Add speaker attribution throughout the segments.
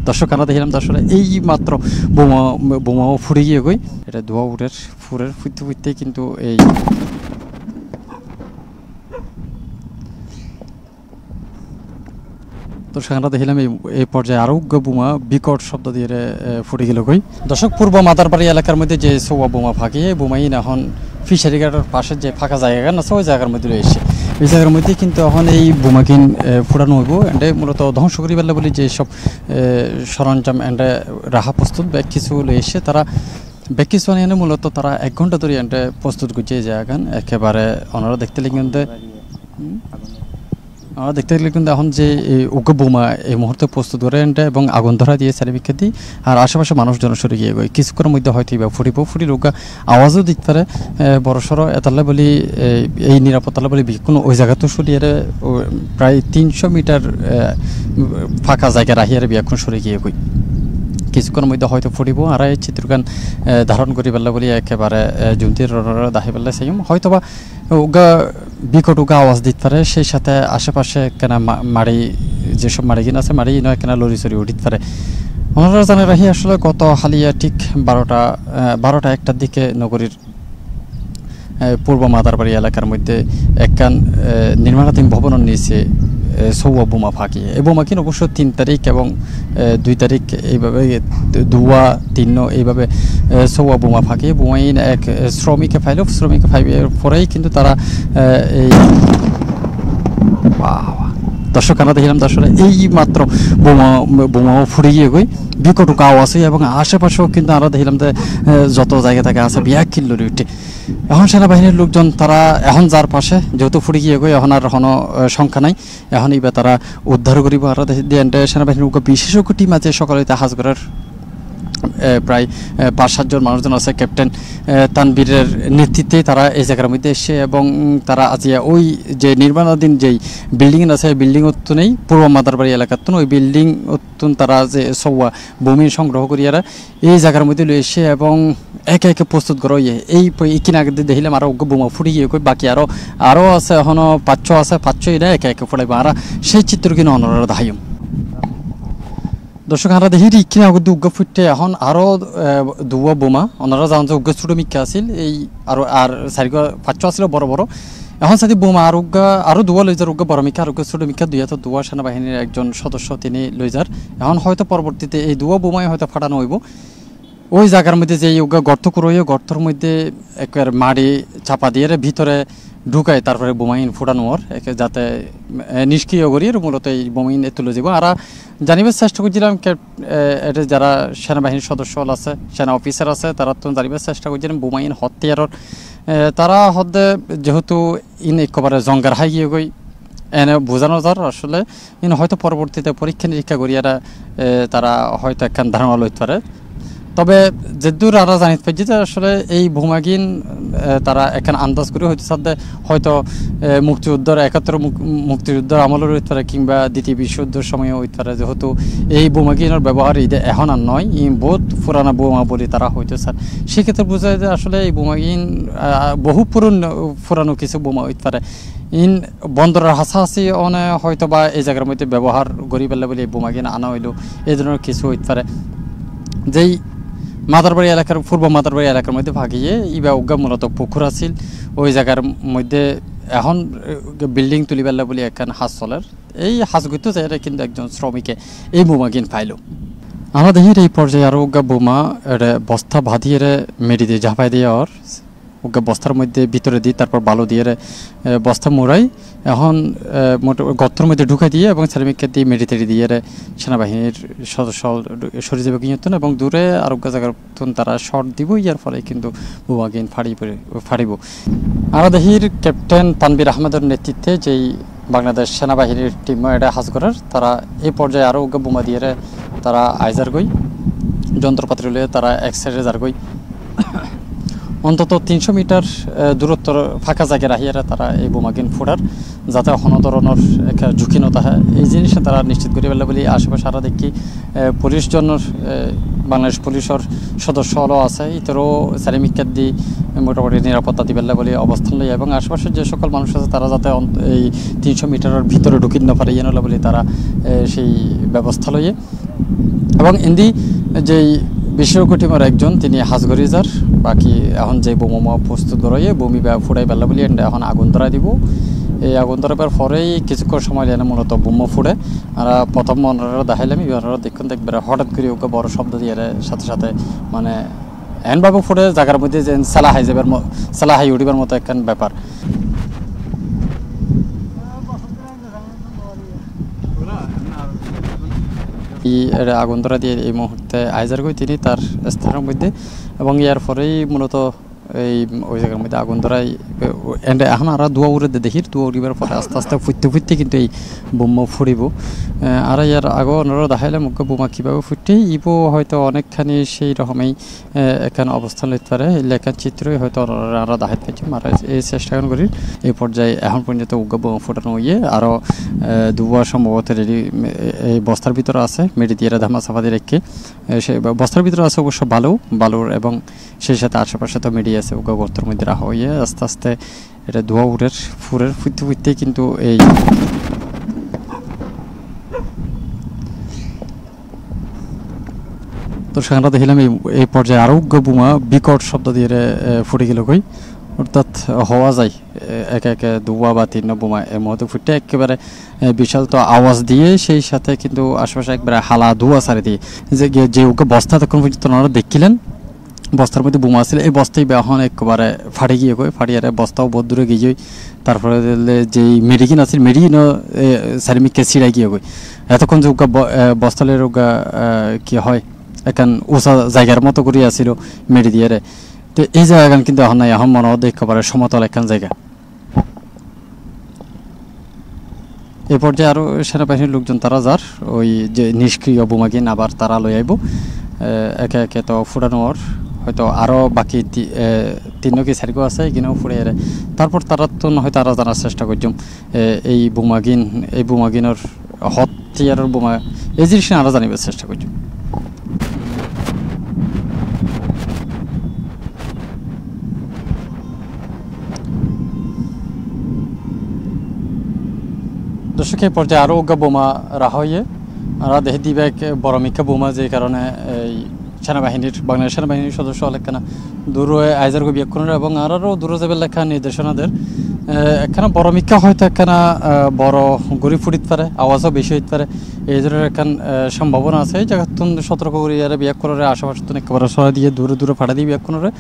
Speaker 1: দর্শক আমরা দেখলাম তো আসলে এই মাত্র বোমাও ফুটে গিয়ে গই এটা ধোয়া ফুরের ফুটতে ফুটতে কিন্তু এই দর্শক আমরা দেখলাম এই পর্যায়ে আরো বোমা বিকট শব্দ দিয়ে ফুটে গেল কই। দর্শক পূর্ব মাদারবাড়ি এলাকার মধ্যে যে সৌয়া বোমা ফাঁকিয়ে বোমাইন এখন ফিশারি ঘাটের পাশে যে ফাঁকা জায়গা আছে ওই জায়গার মধ্যে রয়েছে। এই জায়গার মধ্যে কিন্তু এখন এই বোমাকিন ফুটানো হইব এন্ডে মূলত ধ্বংস করি পেলে বলে যেসব সরঞ্জাম এন্ডে রাহা প্রস্তুত ব্যাগ কিছু এসে তারা ব্যাগ কিছু আনিয়ে মূলত তারা 1 ঘন্টা ধরে এন্ডে প্রস্তুত করছে এই জায়গা একেবারে ওনারা দেখতে কিন্তু আমরা দেখতে গেলে কিন্তু এখন যে উগ্র বোমা এই মুহূর্তে প্রস্তুত করে এবং আগুন ধরা দিয়ে সার্টিফিকেট দিই আর আশেপাশে মানুষজন সরে গিয়ে গই কিছুক্ষণের মধ্যে হয়তো ফুটির উগ্র আওয়াজও দিতে পারে বড় সড়ো এতালে বলি এই নিরাপত্তালে বলি কোনো ওই জায়গাতেও সরিয়ে প্রায় 300 মিটার ফাঁকা জায়গা রাহিয়ার এখন সরে গিয়ে গই কিছুক্ষণের মধ্যে হয়তো ফুটিব আর এই চিত্রগান ধারণ করি পেলে বলি একেবারে জুমতির দাহি পেলে সেই হয়তো বা উগা বিকট উগা আওয়াজ দিতে পারে সেই সাথে আশেপাশে কেন মাড়ি যেসব মাড়ি কিনা আছে মাড়ি নয় কেন লরি চড়ি উঠিতে পারে ওনারা জানে রাহি আসলে কত হালিয়া ঠিক 12টা 1টার দিকে নগরীর পূর্ব মাদারবাড়ি এলাকার মধ্যে একখান নির্মাণাধীন ভবনের নিচে সৌয়া বোমা ফাঁকিয়ে এই বোমা কিন অবশ্য 3 তারিখ এবং 2 তারিখ এইভাবে 2 এইভাবে সৌয়া বোমা ফাঁকিয়ে বোমাইন এক শ্রমিকে ফাইলের পরেই কিন্তু তারা এই দর্শক আমরা দেখলাম আসলে এই মাত্র বোমাও ফুটে গিয়ে গই বিকট আওয়াজ হয় এবং আশেপাশেও কিন্তু আমরা দেখলাম যে যত জায়গা থেকে আছে বিয়াক কিল্লো উঠে এখন সেনাবাহিনীর লোকজন তারা এখন যার পাশে যেহেতু ফুটে গিয়ে গই এখন আর কোনো সংখ্যা নাই এখন এইবার তারা উদ্ধার করিব আর সেনাবাহিনীর বিশেষজ্ঞ টিম আছে সকালে হাজগড়ের প্রায় 5-7 জন মানুষজন আছে ক্যাপ্টেন তানবীরের নেতৃত্বে তারা এই জায়গার মধ্যে এসে এবং তারা আজিয়া ওই যে নির্মাণাধীন যেই বিল্ডিং আছে বিল্ডিং নেই পূর্ব মাদারবাড়ি এলাকার ওই বিল্ডিং তারা যে সৌয়া ভূমি সংগ্রহ করিয়ারা এই জায়গার মধ্যে লয়ে এসে এবং একে একে প্রস্তুত করা এই কিনা আগে দেখলাম আরো বোমা ফুটে গিয়ে বাকি আরো আছে এখনো 500 আছে 500 এটা একে একে ফুটাইব আর সেই চিত্র কিনা অনরা দাহাইম দর্শক আমরা দেখি কিনা আগত উগ্র ফুটে এখন আরো দুয়া বোমা ওনারা জানেন যে উগ্র ছোট মিকা আছিল এই আর 4-500 আছিল বড় বড় এখন সাথে বোমা আরো দুয়া লইজার উগ্র বড় মিকা আর উগ্র ছোট মিকা দুয়া সেনাবাহিনীর একজন সদস্য তিনি লইজার এখন হয়তো পরবর্তীতে এই দুয়া বোমায় হয়তো ফাটানো হইব ওই জায়গার মধ্যে যে উগ্র গর্ত করইয়ে গর্তর মধ্যে একবার মাড়ি চাপা দিয়ে ভিতরে ঢুকায় তারপরে বোমাইন ফুটানো যাতে নিষ্ক্রিয় করি মূলত এই বোমাইন তুলে যাব আর জানিবার চেষ্টা করছিলাম এটা যারা সেনাবাহিনীর সদস্য আছে সেনা অফিসার আছে তারা তো জানিবার চেষ্টা করছিলাম বোমাইন হত্যার তারা হদ্দে যেহেতু একেবারে জঙ্গার হাই গিয়ে গই এনে বোঝানো যার আসলে হয়তো পরবর্তীতে পরীক্ষা নিরীক্ষা করিয়ারা তারা হয়তো একখান ধারণা লইতে পারে তবে যেদূর আমরা জানিতে পারছি যে আসলে এই বোমাগিন তারা এখানে আন্দাজ করে হয়তো মুক্তিযুদ্ধের 71 মুক্তিযুদ্ধের আমলের হইতে পারে কিংবা দ্বিতীয় বিশ্বযুদ্ধের সময় হইতে পারে যেহেতু এই বোমাগিনের ব্যবহার এখন আর নয় বহুত পুরানা বোমা বলি তারা হইতে স্যার সেক্ষেত্রে বোঝা যায় যে আসলে এই বোমাগিন বহু পুরানো কিছু বোমা হইতে পারে বন্দরের হাসাহাসি হয়তো বা এই জায়গার মধ্যে ব্যবহার করি পেলে বলে এই বোমাগিন আনা হইলো এই ধরনের কিছু হইতে পারে যেই মাদারবাড়ি এলাকার পূর্ব মাদারবাড়ি এলাকার মধ্যে ভাগিয়ে ইবা উগ্গা মূলত পুকুর আছিল ওই জায়গার মধ্যে এখন বিল্ডিং তুলি পেলা বলে একখান হাঁস চলের এই হাঁসগুতো জায়গাটা কিন্তু একজন শ্রমিকে এই বোমাগিন পাইল আমরা দেখি এই পর্যায়ে আরো উগ্গা বোমা বস্তা বাঁধিয়ে মেরি দিয়ে ঝাঁপাই দিয়ে উগ্গা বস্তার মধ্যে ভিতরে দিই তারপর বালু দিয়ে বস্তা মোড়াই এখন গর্তের মধ্যে ঢুকাই দিয়ে এবং সার্টিফিকেট দিয়ে মেডিটেরি দিয়ে সেনাবাহিনীর সদস্য সরে যাবে কিনতেন এবং দূরে আরোগ্য জায়গার তারা শর্ট দিব ইয়ার ফলে কিন্তু বোমাগিন ফাড়িব আমরা দেখির ক্যাপ্টেন তানবীর আহমেদের নেতৃত্বে যেই বাংলাদেশ সেনাবাহিনীর টিম এটা হাজগড়ের তারা এই পর্যায়ে আরো বোমা দিয়ে তারা আইজার গই যন্ত্রপাতি লইয়ে তারা এক সাইডে যার গই অন্তত 300 মিটার দূরত্ব ফাঁকা জায়গায় রাহিয়ারা তারা এই বোমাগিন ফোড়ার যাতে কোনো ধরনের একটা ঝুঁকি নথাকে এই জিনিসটা তারা নিশ্চিত করে পেলে বলে আশেপাশে আরও দেখি পুলিশ জনের বাংলাদেশ পুলিশের সদস্য হলো আছে ইতরও চারিমিকাত দি মোটামুটি নিরাপত্তা দিবেলা বলে অবস্থান লই এবং আশেপাশের যে সকল মানুষ আছে তারা যাতে এই 300 মিটারের ভিতরে ঢুকিত না পারে ইয়ে বলে তারা সেই ব্যবস্থা লইয়ে এবং ইন্দি যেই বিশেষজ্ঞ টিমের একজন তিনি হাজগরিজার বাকি এখন যে বোমা প্রস্তুত রয়ে বমি ফুটাই পেলা বলি এখন আগুন ধরা দিব এই আগুন ধরাবার পরেই কিছুক্ষণ সময় এনে মূলত বোমা ফুটে আর প্রথম মনরা দেখাইলাম এবার দেখুন দেখবে হঠাৎ করে ওকে বড় শব্দ দিয়ে সাথে সাথে মানে এনভাবে ফুটে জায়গার মধ্যে যে সালাহাই যাবার সালাহাই উঠিবার মতো একখান ব্যাপার আগুন ধরা দিয়ে এই মুহূর্তে আইজার গই তিনি তার স্থানের মধ্যে এবং ইয়ার পরেই মূলত এই ওই জায়গার মধ্যে আগুন ধরাই এখন আর দুয়া উড়ে দেখি দুয়া উড়িবার পরে আস্তে আস্তে ফুটতে ফুটতে কিন্তু এই বোমা ফুড়িব আর ইয়ার আগে ওনারা দেখাইলে মুখে বোমা কীভাবে ফুটে ইবো হয়তো অনেকখানি সেই রকমই এখানে অবস্থান লইতে পারে লেখার চিত্রই হয়তো ওনারা দেখাইতে পারছি আর এই চেষ্টা করি এই পর্যায়ে এখন পর্যন্ত উগ্র বোমা ফুটানো হইয়ে আরও দুয়া সম্ভবত রেডি এই বস্তার ভিতরে আছে মেডি দিয়ে ধামা চাপা দিয়ে রেখে সে বস্তার ভিতরে আছে অবশ্য বালুর এবং সেই সাথে আশেপাশে তো মেডি আছে উগ্র গর্তের মধ্যে রাখা হইয়ে আস্তে আস্তে এটা ধোয়া ফুরের ফুটতে ফুটতে কিন্তু এই তো সেখানে দেখলাম এই পর্যায়ে আরও বোমা বিকট শব্দ দিয়ে ফুটে গেল কই অর্থাৎ হওয়া যায় একে একে দুয়া বা তিন বোমা এর মধ্যে ফুটে একেবারে বিশাল তো আওয়াজ দিয়ে সেই সাথে কিন্তু আশেপাশে একবারে হালা ধোয়া সারি দিয়ে যে ওকে বস্তা তখন পর্যন্ত ওনারা দেখছিলেন বস্তার মধ্যে বোমা ছিল এই বস্তাই এখন একবারে ফাটে গিয়ে গই ফাটিয়ে বস্তাও বহুত দূরে গিয়ে তারপরে যেই মেডিকিন আছে মেডিকিনও চারিমিককে ছিঁড়াই গিয়ে গই এতক্ষণ যে ওকা বস্তালের ওকা কি হয় এখন উঁচা জায়গার মতো করে আসছিল মেডি দিয়ে তো এই জায়গা কিন্তু এখন নাই এখন মনে হয় একেবারে সমতল একখান জায়গা এই পর্যায়ে আরও সেনাবাহিনীর লোকজন তারা যার ওই যে নিষ্ক্রিয় বোমাগিন আবার তারা লই আইব একে একে তো ফুটানোর হয়তো আরও বাকি তিনও কি চারিগো আছে এখানেও ফুড়ে তারপর তারা তো নয় তারা জানার চেষ্টা করছম এই বোমাগিনের হতিয়ারের বোমা এই জিনিস আরও জানিবার চেষ্টা করছম দর্শক এই পর্যায়ে আরও বোমা রাখা হইয়ে আর দেখে দিবে বড় মিকা বোমা যে কারণে এই সেনাবাহিনীর বাংলাদেশ সেনাবাহিনীর সদস্য অনেকখানা দূর আইজার গো বিক্ষণের এবং আরও দূর যাবে লেখা নির্দেশনাদের একখানা বড় মিকা হয়তো একখানা বড় গড়ি ফুটিত পারে আওয়াজও বেশি হইতে পারে এই ধরনের একখান সম্ভাবনা আছে এই জায়গা সতর্ক করি আর বিয়াক করে আশেপাশে একেবারে সরাই দিয়ে দূরে দূরে ফাটা দিয়ে বিয়াক করে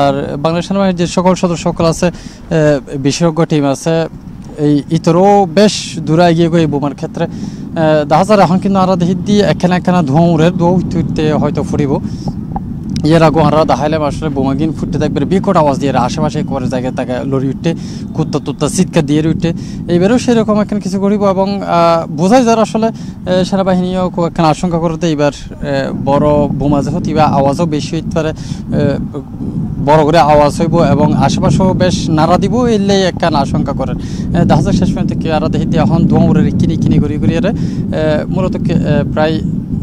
Speaker 1: আর বাংলাদেশ সেনাবাহিনীর যে সকল সদস্য সকল আছে বিশেষজ্ঞ টিম আছে এই ইতরও বেশ দূরে এগিয়ে গিয়ে এই বোমার ক্ষেত্রে দেখা যায় এখন কিন্তু আরো দেখি দিয়ে একখানা ধোঁয়া উড়ে ধোঁয়া উঠতে হয়তো ফুটিব এর আগে আমরা দেখাইলাম আসলে বোমাগিন ফুটতে থাকবে বিকট আওয়াজ দিয়ে আশেপাশে করে জায়গায় তাকে লড়ি উঠতে কুত্তা টুত্তা চিৎকার দিয়ে উঠতে এইবারেও সেরকম এখন কিছু করিব এবং বোঝাই যার আসলে সেনাবাহিনীও খুব একখান আশঙ্কা করতে এবার বড় বোমা যেহেতু এবার আওয়াজও বেশি হইতে পারে বড় করে আওয়াজ হইব এবং আশেপাশেও বেশ নাড়া দিব এলেই একখান আশঙ্কা করেন দেখা যাক শেষ পর্যন্ত কি আর দেখি এখন ধোঁয়া উড়ে কিনি করি মূলত প্রায়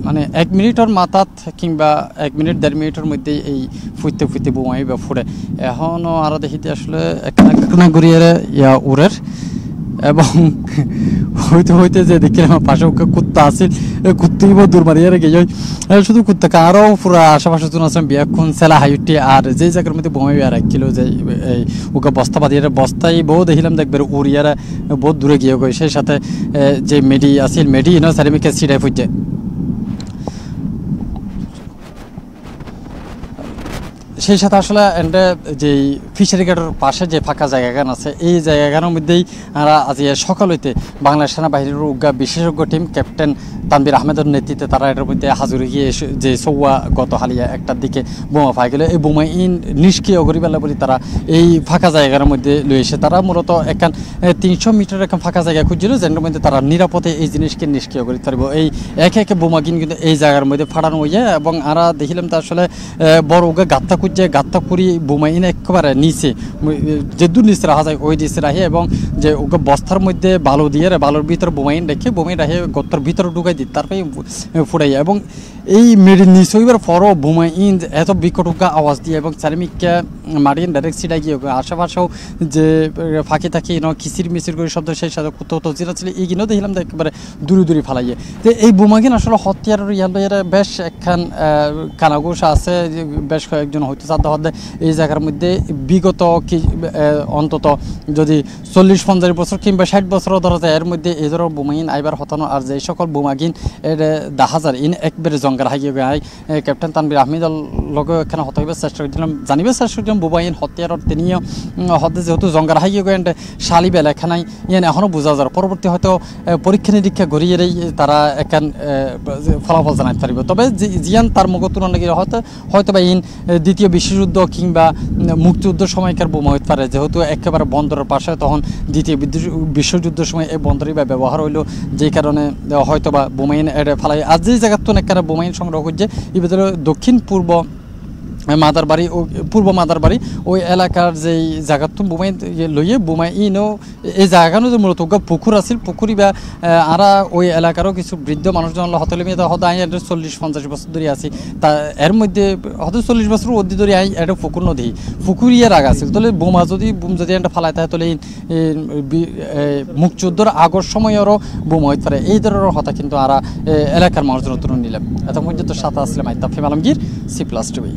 Speaker 1: মানে 1 মিনিটের মাথাত কিংবা 1 মিনিট 1.5 মিনিটের মধ্যেই এই ফুটতে বোমাই বা ফুটে এখনও আরও দেখিতে আসলে একখানা ঘুরিয়ে উড়ের এবং হইতে যে দেখি আমার পাশে কুত্তা আছে কুত্তাই দূর মারিয়ে গিয়ে শুধু কুত্তাকে আরও পুরো আশেপাশে আসলাম বিয়াক্ষণ সেলা হাইটে আর যে জায়গার মধ্যে বোমাই আর 1 কিলো যে এই ওকে বস্তা বাঁধিয়ে বস্তায় বহু দেখিলাম দেখবে উড়িয়ারা বহুত দূরে গিয়ে গই সেই সাথে যে মেডি আছিল মেডি চারিমিকে ছিটাই ফুটছে সেই সাথে আসলে এন্ডে যে ফিশারি গেটের পাশে যে ফাঁকা জায়গাগান আছে এই জায়গাগানের মধ্যেই আমরা আজ সকাল হইতে বাংলাদেশ সেনাবাহিনীর বিশেষজ্ঞ টিম ক্যাপ্টেন তানবির আহমেদের নেতৃত্বে তারা এটার মধ্যে হাজুরে গিয়ে যে সৌয়া গত হালিয়া একটার দিকে বোমা পাই গেলে এই বোমা নিষ্ক্রিয় করিবেলা বলে তারা এই ফাঁকা জায়গার মধ্যে লয়ে এসে তারা মূলত একখান 300 মিটার একখান ফাঁকা জায়গা খুঁজছিল যেটার মধ্যে তারা নিরাপদে এই জিনিসকে নিষ্ক্রিয় করতে পারব এই একে বোমা কিন্তু এই জায়গার মধ্যে ফাটানো হইয়া এবং আমরা দেখিলাম তা আসলে বড় গাত্তা খুঁজছে গাত্তা করি বোমা একেবারে নিচ নিচে যে দূর নিচে রাখা যায় ওই নিচে রাখে এবং যে ওকে বস্তার মধ্যে বালু দিয়ে বালুর ভিতরে বোমাইন রেখে বোমাইন রাখে গর্তর ভিতরে ঢুকাই দিই তারপরে ফুটাই এবং এই মেরিন নিচে হইবার পরও বোমাইন এত বিকট আওয়াজ দিয়ে এবং চারিমিকা মারিন ডাইরেক্ট সিটাই গিয়ে আশেপাশেও যে ফাঁকি থাকি কিচির মিচির করে শব্দ সেই সাথে কোথাও চিরা ছিল এইগুলো দেখলাম একেবারে দূরে দূরে ফালাইয়ে তো এই বোমাগিন আসলে হত্যার ইয়ান ভাইয়ের বেশ একখান কানাঘোষ আছে বেশ কয়েকজন হয়তো চাঁদা হতে এই জায়গার মধ্যে বিগত কি অন্তত যদি 40-50 বছর কিংবা 60 বছরও ধরা যায় এর মধ্যে এই ধরনের বোমাগিন আইবার হতানো আর যে সকল বোমাগিন এর 10,000 ইন একবারে জঙ্গার হাইয়ে গাই ক্যাপ্টেন তানবির আহমেদর লগে এখানে হতাইবার চেষ্টা করছিলাম জানিবার চেষ্টা করছিলাম বোমাগিন হত্যার তিনিও হতে যেহেতু জঙ্গার হাইয়ে গাই শালি বেলা এখানাই ইয়ান এখনও বোঝা যায় পরবর্তী হয়তো পরীক্ষা নিরীক্ষা গড়িয়েই তারা এখান ফলাফল জানাতে পারবে তবে জিয়ান তার মুখ তুলনা হয়তো বা ইন দ্বিতীয় বিশ্বযুদ্ধ কিংবা মুক্তিযুদ্ধের সময়কার বোমা হতে পারে যেহেতু একেবারে বন্দরের পাশে তখন দ্বিতীয় বিশ্বযুদ্ধের সময় এই বন্দরই বা ব্যবহার হইলো যেই কারণে হয়তো বা বোমাইন ফেলাই আর যেই জায়গার তো একটা বোমাইন সংগ্রহ করছে এই ভিতরে দক্ষিণ পূর্ব মাদারবাড়ি ও পূর্ব মাদারবাড়ি ওই এলাকার যেই জায়গার তো বোমাই লইয়ে বোমাই ইনও এই জায়গানো যে মূলত পুকুর আছিল পুকুরি বা আরা ওই এলাকারও কিছু বৃদ্ধ মানুষজন হতলে মেয়ে হয়তো আই 40-50 বছর ধরে আছি তা এর মধ্যে হয়তো 40 বছর অব্দি ধরে আই একটা পুকুর নদী পুকুরিয়ে রাগ আছিল তাহলে বোমা যদি একটা ফালাই থাকে তাহলে মুক্তিযুদ্ধের আগর সময়েরও বোমা হইতে পারে এই ধরনের হতা কিন্তু আরা এলাকার মানুষজন তুলে নিলাম এত মধ্যে তো সাথে আসলে মাইতা ফেম আলমগীর C+ TV